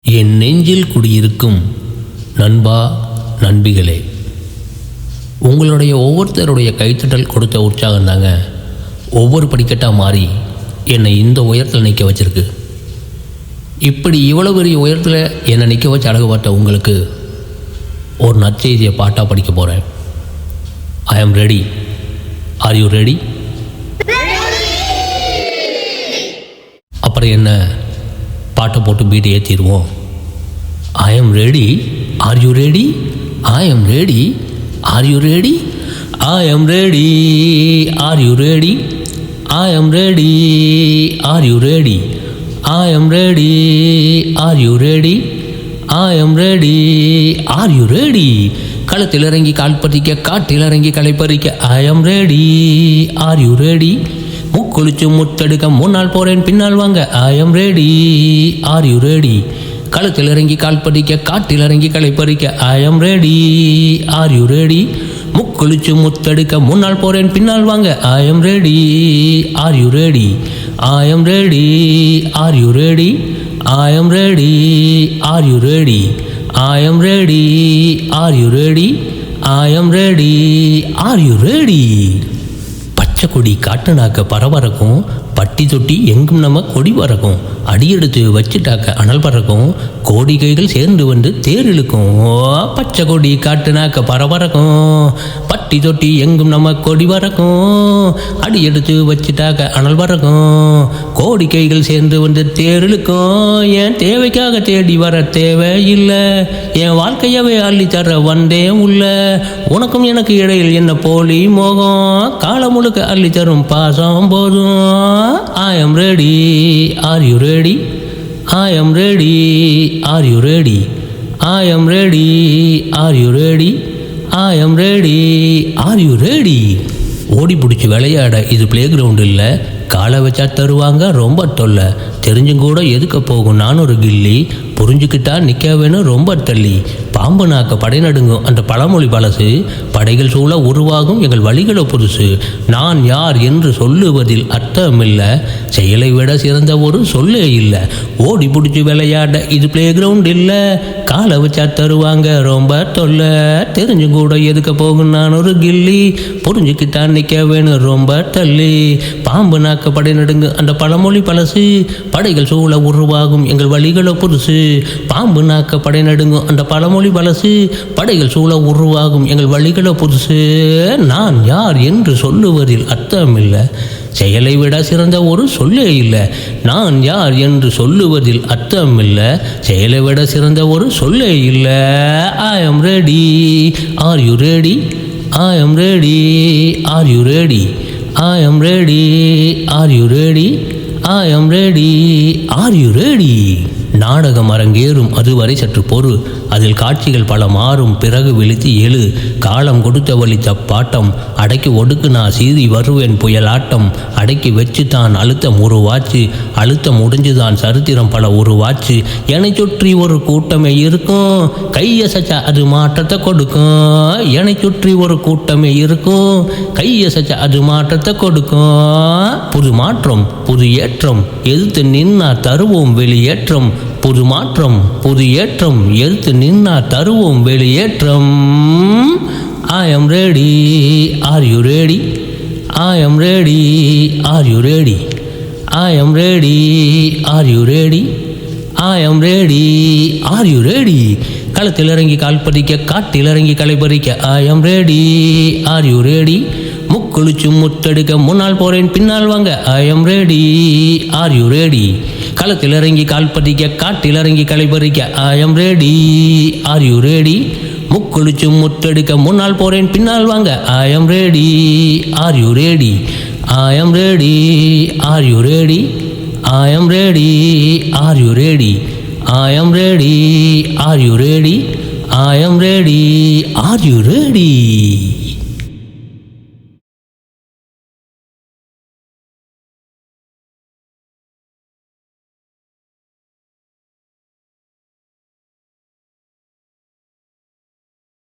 என் நெஞ்சில் குடியிருக்கும் நண்பா நண்பிகளே, உங்களுடைய ஒவ்வொருத்தருடைய கைத்தட்டல் கொடுத்த உற்சாகம் தாங்க ஒவ்வொரு படிக்கட்டாக மாறி என்னை இந்த உயரத்தில் நிற்க வச்சிருக்கு. இப்படி இவ்வளோ பெரிய உயரத்தில் என்னை நிற்க வச்சு அழகு பார்த்த உங்களுக்கு ஒரு நற்செய்தியை பாட்டாக படிக்க போகிறேன். ஐ am ready. Are you ready? அப்புறம் என்ன, பாட்டை போட்டு பீட்டை ஏற்றிடுவோம். I am ready. Are you ready? I am ready. Are you ready? I am ready. Are you ready? I am ready. Are you ready? I am ready. Are you ready? I am ready. Are you ready? களத்தில் இறங்கி கால் பதிக்க, காட்டில் இறங்கி களை பறிக்க. I am ready. Are you ready? முக்குளிச்சு முத்தெடுக்க, முன்னால் போகிறேன் பின்னால் வாங்க. I am ready. Are you ready? களத்தில் இறங்கி கால் பதிக்க, காட்டில் இறங்கி களை பறிக்க. I am ready. Are you ready? முக்குளிச்சு முத்தெடுக்க, முன்னால் போகிறேன் பின்னால் வாங்க. I am ready. Are you ready? I am ready. Are you ready? I am ready. Are you ready? I am ready. Are you ready? I am ready. Are you ready? பச்சை கொடி காட்டுனாக்க பரபரக்கும், பட்டி தொட்டி எங்கும் நம்ம கொடி பறக்கும். அடியெடுத்து வச்சுட்டாக்க அனல் பறக்கும், கோடி கைகள் சேர்ந்து வந்து தேர் இழுக்கும். பச்சை கொடி காட்டுனாக்க பரபரக்கும், பட்டி தொட்டி எங்கும் நம்ம கொடி பறக்கும். அடியெடுத்து வச்சுட்டாக்க அனல் பறக்கும், கோடி கைகள் சேர்ந்து வந்து தேர் இழுக்கும். என் தேவைக்காக தேடி வர தேவையில்லை, என் வாழ்க்கையவே அள்ளி தர வந்தேன் உள்ள. உனக்கும் எனக்கு இடையில் என்ன போலி மோகம், காலம் முழுக்க அள்ளி தரும் பாசம் போதும். I am ready. Are you ready? I am ready. Are you ready? I am ready. Are you ready? I am ready. Are you ready? ஓடி பிடிச்சி விளையாட இது பிளே கிரவுண்டு இல்லை, காலை வச்சா தருவாங்க ரொம்ப தொல்லை. தெரிஞ்சும் கூட எதுக்க போகும் நான் ஒரு கில்லி, புரிஞ்சுக்கிட்டா நிற்க வேணும் ரொம்ப தள்ளி. பாம்பு நாக்க படை நடுங்கும் அந்த பழமொழி பழசு, படைகள் சூழ உருவாகும் எங்கள் வழிகளோ புதுசு. நான் யார் என்று சொல்லுவதில் அர்த்தமில்லை, செயலை விட சிறந்த ஒரு சொல்லே இல்லை. ஓடி பிடிச்சி விளையாட இது பிளே கிரவுண்ட் இல்லை, காலை வச்சா தருவாங்க ரொம்ப தொல்லை. தெரிஞ்சும் கூட எதுக்க போகும் நான் ஒரு கில்லி, புரிஞ்சுக்கிட்டா நிற்க வேணும் ரொம்ப தள்ளி. பாம்பு நாக்க படை நடுங்கு அந்த பழமொழி பழசு, படைகள் சூழ உருவாகும் எங்கள் வழிகளோ புதுசு. பாம்பு நாக்க படை நடுங்கும் அந்த பழமொழி பழசு, படைகள் சூழ உருவாகும் எங்கள் வழிகளோ புதுசு. நான் யார் என்று சொல்லுவதில் அர்த்தமில்லை, செயலை விட சிறந்த ஒரு சொல்லே இல்லை. நான் யார் என்று சொல்லுவதில் அர்த்தமில்லை, செயலை விட சிறந்த ஒரு சொல்லே இல்லை. I am ready. Are you ready? I am ready. Are you ready? I am ready. Are you ready? I am ready. Are you ready? நாடகம் அரங்கேறும் அதுவரை சற்று பொறு, அதில் காட்சிகள் பல மாறும் பிறகு விழித்து எழு. காலம் கொடுத்த வழி தப்பாட்டம், அடக்கி ஒடுக்கு நான் சீறி வருவேன் புயலாட்டம். அடக்கி வச்சு தான் அழுத்தம் உருவாச்சு, அழுத்தம் முடிஞ்சுதான் சரித்திரம் பல உருவாச்சு. என்னை சுற்றி ஒரு கூட்டமே இருக்கும், கையசச்சா அது மாற்றத்தை கொடுக்கும். என்னை சுற்றி ஒரு கூட்டமே இருக்கும், கையசச்சா அது மாற்றத்தை கொடுக்கும். புது மாற்றம் புது ஏற்றம், எதிர்த்து நின்னா தருவோம் வெளியேற்றம். புது மாற்றம் புது ஏற்றம், எதிர்த்து நின்னா தருவோம் வெளியேற்றம். I am ready. Are you ready? I am ready. Are you ready? I am ready. Are you ready? I am ready. Are you ready? களத்தில் இறங்கி கால் பதிக்க, காட்டில் இறங்கி களை பறிக்க. I am ready. Are you ready? முக்குளிச்சு முத்தெடுக்க, முன்னால் போகிறேன் பின்னால் வாங்க. I am ready. Are you ready? களத்தில் இறங்கி கால் பதிக்க, காட்டில் இறங்கி களை பறிக்க. I am ready. Are you ready? முக்குளிச்சு முத்தெடுக்க, முன்னால் போகிறேன் பின்னால் வாங்க. I am ready. Are you ready? I am ready. Are you ready? I am ready. Are you ready? I am ready. Are you ready? I am ready. Are you ready?